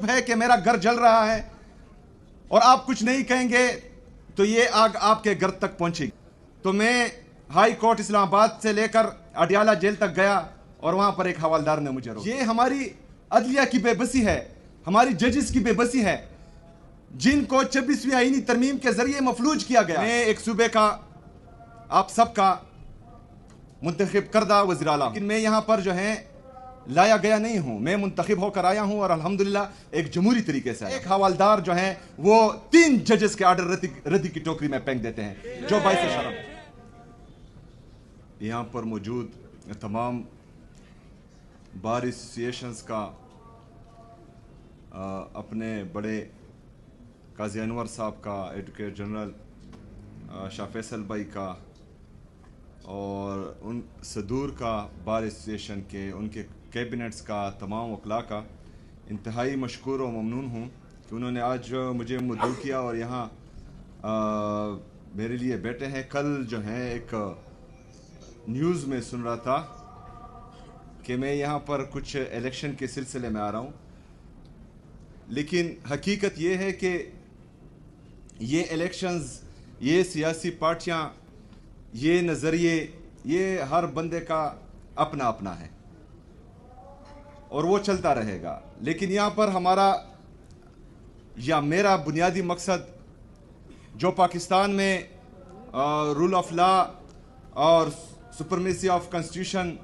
ہے کہ میرا گھر جل رہا ہے اور آپ کچھ نہیں کہیں گے تو یہ آگ آپ کے گھر تک پہنچے گی. تو میں ہائی کورٹ اسلام آباد سے لے کر اڈیالہ جیل تک گیا اور وہاں پر ایک حوالدار نے مجھے روکا. یہ ہماری عدلیہ کی بے بسی ہے, ہماری ججز کی بے بسی ہے, جن کو 26ویں آئینی ترمیم کے ذریعے مفلوج کیا گیا. میں ایک صوبے کا آپ سب کا منتخب کردہ وزیر اعلیٰ ہوں, لیکن میں یہاں پر جو ہے لایا گیا نہیں ہوں. میں منتخب ہو کر آیا ہوں اور الحمدللہ ایک جمہوری طریقے سے. ایک حوالدار جو ہیں وہ 3 ججز کے آرڈر ردی کی ٹوکری میں پھینک دیتے ہیں, جو باعث شرم. یہاں پر موجود تمام بار ایسوسییشنز کا, اپنے بڑے قاضی انور صاحب کا, ایڈوکیٹ جنرل شاہ فیصل بھائی کا, اور ان صدور کا بار ایسوسییشن کے, ان کے کیبنٹس کا, تمام وکلاء کا انتہائی مشکور و ممنون ہوں کہ انہوں نے آج مجھے مدعو کیا اور یہاں میرے لیے بیٹھے ہیں. کل جو ہے ایک نیوز میں سن رہا تھا کہ میں یہاں پر کچھ الیکشن کے سلسلے میں آ رہا ہوں, لیکن حقیقت یہ ہے کہ یہ الیکشنز, یہ سیاسی پارٹیاں, یہ نظریے, یہ ہر بندے کا اپنا اپنا ہے اور وہ چلتا رہے گا. لیکن یہاں پر ہمارا یا میرا بنیادی مقصد جو پاکستان میں رول آف لا اور سپرمیسی آف کنسٹیٹیوشن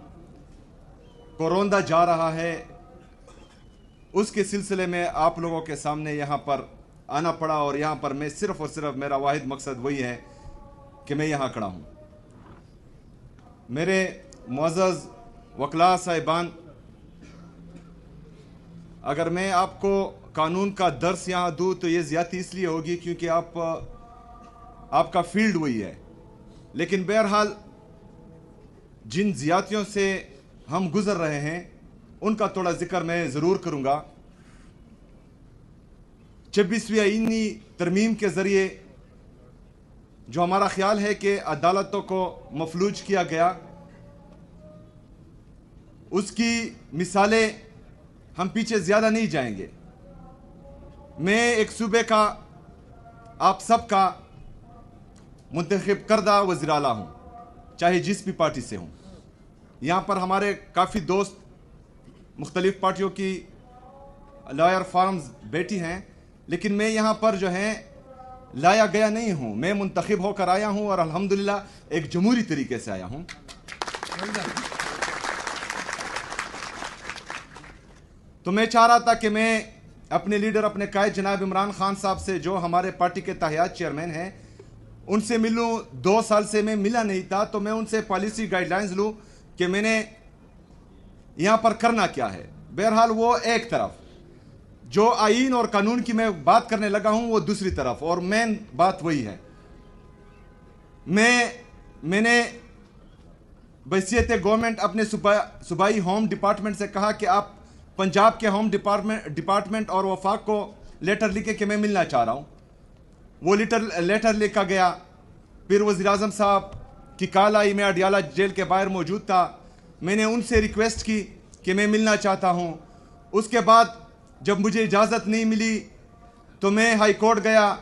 کو روندا جا رہا ہے, اس کے سلسلے میں آپ لوگوں کے سامنے یہاں پر آنا پڑا. اور یہاں پر میں صرف اور صرف میرا واحد مقصد وہی ہے کہ میں یہاں کھڑا ہوں. میرے معزز وکلاء صاحبان, اگر میں آپ کو قانون کا درس یہاں دوں تو یہ زیادتی اس لیے ہوگی کیونکہ آپ کا فیلڈ وہی ہے. لیکن بہرحال جن زیادتیوں سے ہم گزر رہے ہیں ان کا تھوڑا ذکر میں ضرور کروں گا. 26ویں آئینی ترمیم کے ذریعے جو ہمارا خیال ہے کہ عدالتوں کو مفلوج کیا گیا, اس کی مثالیں ہم پیچھے زیادہ نہیں جائیں گے. میں ایک صوبے کا آپ سب کا منتخب کردہ وزیر اعلیٰ ہوں, چاہے جس بھی پارٹی سے ہوں. یہاں پر ہمارے کافی دوست مختلف پارٹیوں کی لائر فارمز بیٹھی ہیں, لیکن میں یہاں پر جو ہے لایا گیا نہیں ہوں. میں منتخب ہو کر آیا ہوں اور الحمدللہ ایک جمہوری طریقے سے آیا ہوں. تو میں چاہ رہا تھا کہ میں اپنے لیڈر, اپنے قائد جناب عمران خان صاحب سے, جو ہمارے پارٹی کے تاحیات چیئرمین ہیں, ان سے ملوں. 2 سال سے میں ملا نہیں تھا, تو میں ان سے پالیسی گائیڈ لائنز لوں کہ میں نے یہاں پر کرنا کیا ہے. بہرحال وہ ایک طرف, جو آئین اور قانون کی میں بات کرنے لگا ہوں وہ دوسری طرف, اور مین بات وہی ہے. میں نے بحیثیت گورنمنٹ اپنے صوبائی ہوم ڈپارٹمنٹ سے کہا کہ آپ پنجاب کے ہوم ڈپارٹمنٹ اور وفاق کو لیٹر لکھے کہ میں ملنا چاہ رہا ہوں. وہ لیٹر لکھا گیا. پھر وزیر اعظم صاحب کی کال آئی, میں اڈیالہ جیل کے باہر موجود تھا. میں نے ان سے ریکویسٹ کی کہ میں ملنا چاہتا ہوں. اس کے بعد جب مجھے اجازت نہیں ملی تو میں ہائی کورٹ گیا.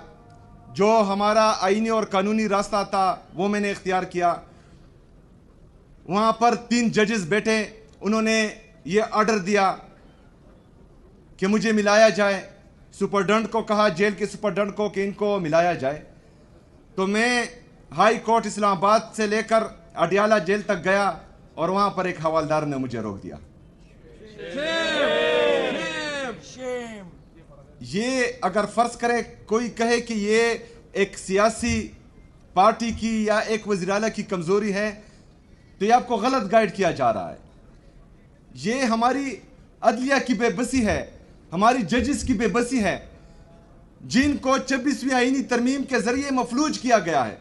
جو ہمارا آئینی اور قانونی راستہ تھا وہ میں نے اختیار کیا. وہاں پر 3 ججز بیٹھے, انہوں نے یہ آرڈر دیا کہ مجھے ملایا جائے. سپرڈنٹ کو کہا, جیل کے سپرڈنٹ کو, کہ ان کو ملایا جائے. تو میں ہائی کورٹ اسلام آباد سے لے کر اڈیالہ جیل تک گیا اور وہاں پر ایک حوالدار نے مجھے روک دیا. یہ اگر فرض کرے کوئی کہے کہ یہ ایک سیاسی پارٹی کی یا ایک وزیر اعلیٰ کی کمزوری ہے تو یہ آپ کو غلط گائیڈ کیا جا رہا ہے. یہ ہماری عدلیہ کی بے بسی ہے, ہماری ججز کی بے بسی ہے, جن کو 26ویں آئینی ترمیم کے ذریعے مفلوج کیا گیا ہے.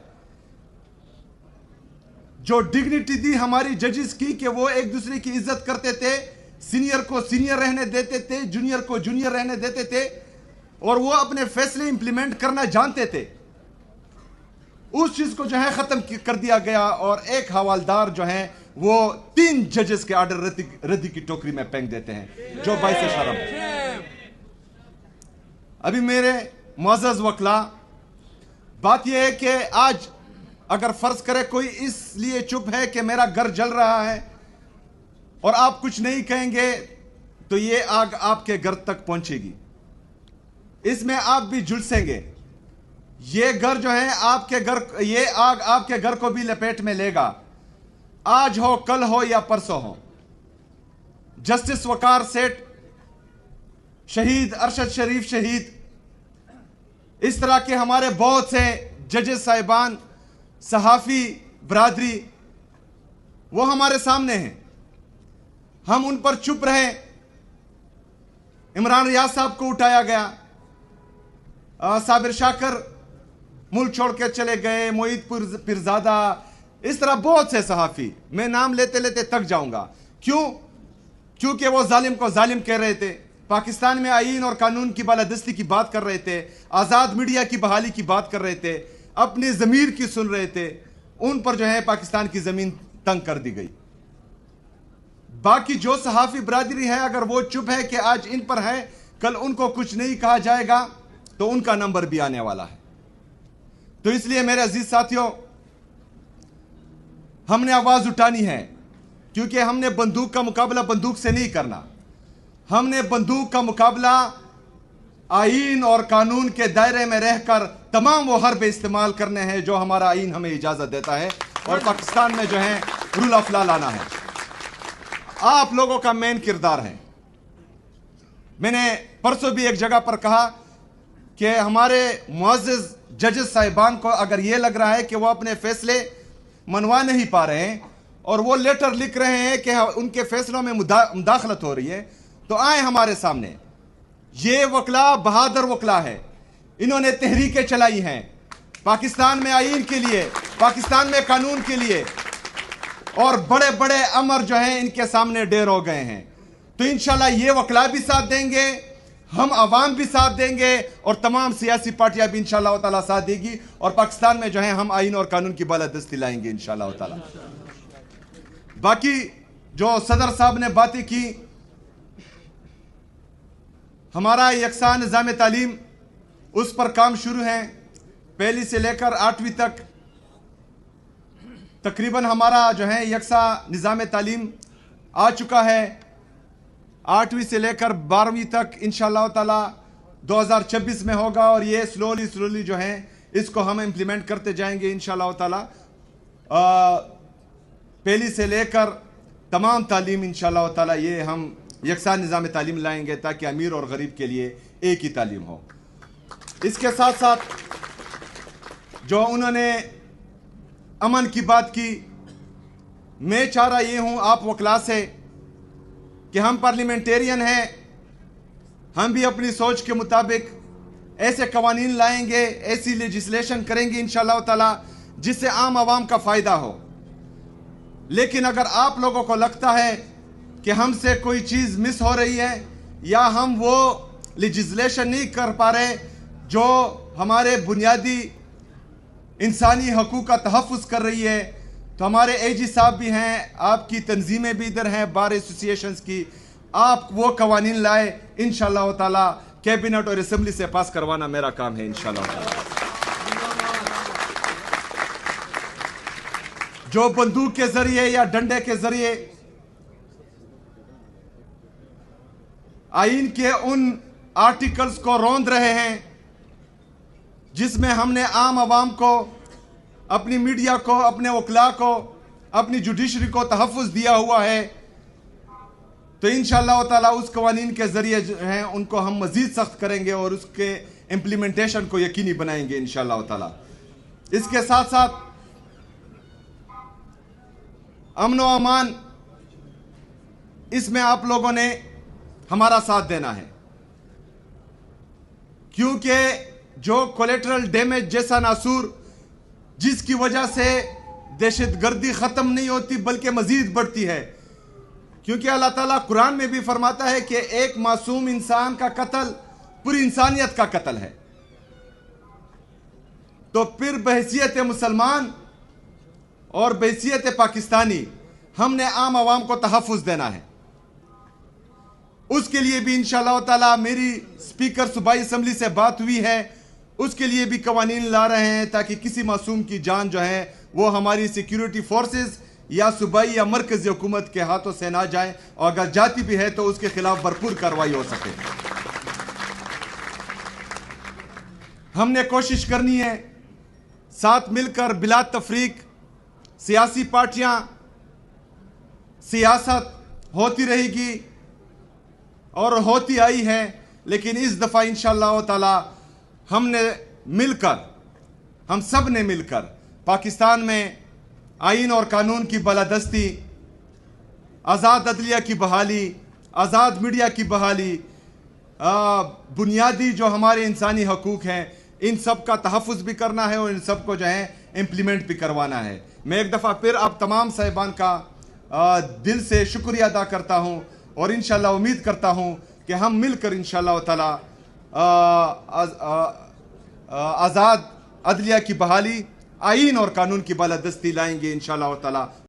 جو ڈگنیٹی دی ہماری ججز کی کہ وہ ایک دوسرے کی عزت کرتے تھے, سینئر کو سینئر رہنے دیتے تھے, جونیئر کو جونیئر رہنے دیتے تھے, اور وہ اپنے فیصلے امپلیمنٹ کرنا جانتے تھے, اس چیز کو جو ہے ختم کر دیا گیا. اور ایک حوالدار جو ہیں وہ 3 ججز کے آرڈر ردی کی ٹوکری میں پھینک دیتے ہیں, جو باعث شرم ہے. ابھی میرے معزز وکلا، بات یہ ہے کہ آج اگر فرض کرے کوئی اس لیے چپ ہے کہ میرا گھر جل رہا ہے اور آپ کچھ نہیں کہیں گے تو یہ آگ آپ کے گھر تک پہنچے گی، اس میں آپ بھی جھلسیں گے. یہ گھر جو ہے آپ کے گھر، یہ آگ آپ کے گھر کو بھی لپیٹ میں لے گا، آج ہو کل ہو یا پرسوں ہو. جسٹس وقار سیٹھ شہید، ارشد شریف شہید، اس طرح کے ہمارے بہت سے ججز صاحبان، صحافی برادری، وہ ہمارے سامنے ہیں. ہم ان پر چپ رہے. عمران ریاض صاحب کو اٹھایا گیا، صابر شاکر ملک چھوڑ کے چلے گئے، معید پیرزادہ، اس طرح بہت سے صحافی، میں نام لیتے لیتے تک جاؤں گا. کیونکہ وہ ظالم کو ظالم کہہ رہے تھے، پاکستان میں آئین اور قانون کی بالادستی کی بات کر رہے تھے، آزاد میڈیا کی بحالی کی بات کر رہے تھے، اپنی ضمیر کی سن رہے تھے. ان پر جو ہے پاکستان کی زمین تنگ کر دی گئی. باقی جو صحافی برادری ہے، اگر وہ چپ ہے کہ آج ان پر ہے، کل ان کو کچھ نہیں کہا جائے گا تو ان کا نمبر بھی آنے والا ہے. تو اس لیے میرے عزیز ساتھیوں، ہم نے آواز اٹھانی ہے، کیونکہ ہم نے بندوق کا مقابلہ بندوق سے نہیں کرنا. ہم نے بندوق کا مقابلہ آئین اور قانون کے دائرے میں رہ کر تمام وہ حربے استعمال کرنے ہیں جو ہمارا آئین ہمیں اجازت دیتا ہے، اور پاکستان میں جو ہے رول آف لا لانا ہے. آپ لوگوں کا مین کردار ہے. میں نے پرسوں بھی ایک جگہ پر کہا کہ ہمارے معزز ججز صاحبان کو اگر یہ لگ رہا ہے کہ وہ اپنے فیصلے منوا نہیں پا رہے ہیں اور وہ لیٹر لکھ رہے ہیں کہ ان کے فیصلوں میں مداخلت ہو رہی ہے، تو آئیں ہمارے سامنے. یہ وکلا بہادر وکلا ہے. انہوں نے تحریکیں چلائی ہیں پاکستان میں آئین کے لیے، پاکستان میں قانون کے لیے، اور بڑے بڑے امر جو ہیں ان کے سامنے ڈیر ہو گئے ہیں. تو انشاءاللہ یہ وکلا بھی ساتھ دیں گے، ہم عوام بھی ساتھ دیں گے، اور تمام سیاسی پارٹیاں بھی انشاءاللہ تعالیٰ ساتھ دے گی، اور پاکستان میں جو ہے ہم آئین اور قانون کی بالادستی لائیں گے انشاءاللہ تعالیٰ. باقی جو صدر صاحب نے باتیں کی، ہمارا یکساں نظام تعلیم، اس پر کام شروع ہے. پہلی سے لے کر 8ویں تک تقریباً ہمارا جو ہے یکساں نظام تعلیم آ چکا ہے. 8ویں سے لے کر 12ویں تک انشاءاللہ تعالیٰ 2026 میں ہوگا، اور یہ سلولی جو ہے اس کو ہم امپلیمنٹ کرتے جائیں گے انشاءاللہ تعالیٰ. پہلی سے لے کر تمام تعلیم انشاءاللہ تعالیٰ یہ ہم یکساں نظام تعلیم لائیں گے تاکہ امیر اور غریب کے لیے ایک ہی تعلیم ہو. اس کے ساتھ ساتھ جو انہوں نے امن کی بات کی، میں چاہ رہا یہ ہوں آپ وکلا سے کہ ہم پارلیمنٹیرین ہیں، ہم بھی اپنی سوچ کے مطابق ایسے قوانین لائیں گے، ایسی لیجسلیشن کریں گے انشاءاللہ تعالیٰ جس سے عام عوام کا فائدہ ہو. لیکن اگر آپ لوگوں کو لگتا ہے کہ ہم سے کوئی چیز مس ہو رہی ہے یا ہم وہ لیجسلیشن نہیں کر پا رہے جو ہمارے بنیادی انسانی حقوق کا تحفظ کر رہی ہے، تو ہمارے اے جی صاحب بھی ہیں، آپ کی تنظیمیں بھی ادھر ہیں، بار ایسوسییشنز کی، آپ وہ قوانین لائے انشاءاللہ تعالیٰ. کیبنٹ اور اسمبلی سے پاس کروانا میرا کام ہے انشاءاللہ تعالیٰ. جو بندوق کے ذریعے یا ڈنڈے کے ذریعے آئین کے ان آرٹیکلز کو روند رہے ہیں جس میں ہم نے عام عوام کو، اپنی میڈیا کو، اپنے وکلاء کو، اپنی جوڈیشری کو تحفظ دیا ہوا ہے، تو انشاءاللہ تعالیٰ اس قوانین کے ذریعے جو ہیں ان کو ہم مزید سخت کریں گے اور اس کے امپلیمنٹیشن کو یقینی بنائیں گے انشاءاللہ تعالیٰ. اس کے ساتھ ساتھ امن و امان، اس میں آپ لوگوں نے ہمارا ساتھ دینا ہے، کیونکہ جو کولیٹرل ڈیمیج جیسا ناسور جس کی وجہ سے دہشت گردی ختم نہیں ہوتی بلکہ مزید بڑھتی ہے، کیونکہ اللہ تعالیٰ قرآن میں بھی فرماتا ہے کہ ایک معصوم انسان کا قتل پوری انسانیت کا قتل ہے. تو پھر بحیثیت مسلمان اور بحیثیت پاکستانی ہم نے عام عوام کو تحفظ دینا ہے. اس کے لیے بھی انشاءاللہ تعالی میری سپیکر صوبائی اسمبلی سے بات ہوئی ہے، اس کے لیے بھی قوانین لا رہے ہیں تاکہ کسی معصوم کی جان جو ہے وہ ہماری سیکیورٹی فورسز یا صوبائی یا مرکزی حکومت کے ہاتھوں سے نہ جائے، اور اگر جاتی بھی ہے تو اس کے خلاف بھرپور کارروائی ہو سکے۔ ہم نے کوشش کرنی ہے ساتھ مل کر بلا تفریق، سیاسی پارٹیاں، سیاست ہوتی رہے گی اور ہوتی آئی ہے، لیکن اس دفعہ انشاءاللہ تعالی ہم سب نے مل کر پاکستان میں آئین اور قانون کی بالادستی، آزاد عدلیہ کی بحالی، آزاد میڈیا کی بحالی، بنیادی جو ہمارے انسانی حقوق ہیں، ان سب کا تحفظ بھی کرنا ہے اور ان سب کو جو ہے امپلیمنٹ بھی کروانا ہے۔ میں ایک دفعہ پھر آپ تمام صاحبان کا دل سے شکریہ ادا کرتا ہوں، اور انشاءاللہ امید کرتا ہوں کہ ہم مل کر انشاءاللہ تعالی آزاد عدلیہ کی بحالی، آئین اور قانون کی بالادستی لائیں گے انشاءاللہ تعالی۔